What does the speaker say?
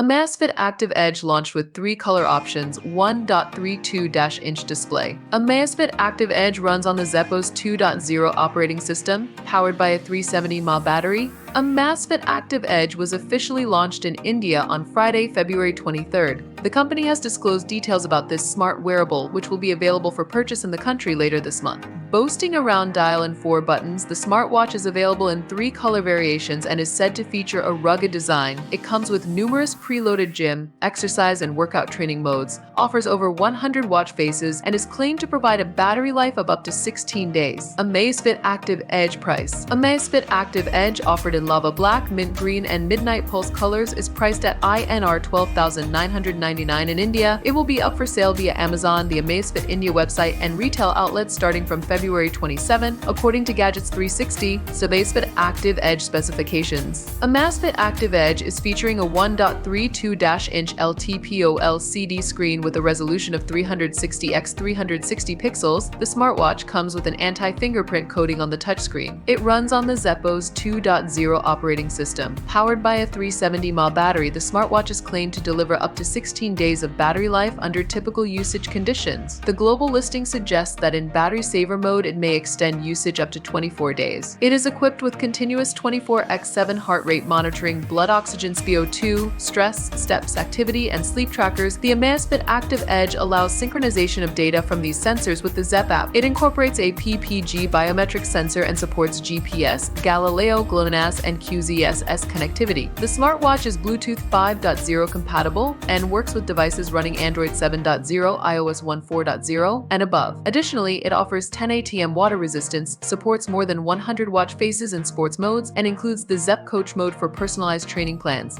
Amazfit Active Edge launched with three color options, 1.32-inch display. Amazfit Active Edge runs on the Zeppos 2.0 operating system, powered by a 370 mAh battery. Amazfit Active Edge was officially launched in India on Friday, February 23rd. The company has disclosed details about this smart wearable, which will be available for purchase in the country later this month. Boasting a round dial and 4 buttons, the smartwatch is available in 3 color variations and is said to feature a rugged design. It comes with numerous preloaded gym, exercise, and workout training modes, offers over 100 watch faces, and is claimed to provide a battery life of up to 16 days. Amazfit Active Edge price. Amazfit Active Edge, offered in lava black, mint green, and midnight pulse colors, is priced at INR 12,999 in India. It will be up for sale via Amazon, the Amazfit India website, and retail outlets starting from February 27, according to Gadgets 360. Amazfit Active Edge specifications. Amazfit Active Edge is featuring a 1.32-inch LTPO LCD screen with a resolution of 360 x 360 pixels. The smartwatch comes with an anti-fingerprint coating on the touchscreen. It runs on the Zeppos 2.0 operating system. Powered by a 370 mAh battery, the smartwatch is claimed to deliver up to 16 days of battery life under typical usage conditions. The global listing suggests that in battery saver mode, it may extend usage up to 24 days. It is equipped with continuous 24x7 heart rate monitoring, blood oxygen, SpO2, stress, steps, activity, and sleep trackers. The Amazfit Active Edge allows synchronization of data from these sensors with the Zepp app. It incorporates a PPG biometric sensor and supports GPS, Galileo, GLONASS, and QZSS connectivity. The smartwatch is Bluetooth 5.0 compatible and works with devices running Android 7.0, iOS 14.0, and above. Additionally, it offers 10 ATM water resistance, supports more than 100 watch faces in sports modes, and includes the Zepp Coach mode for personalized training plans.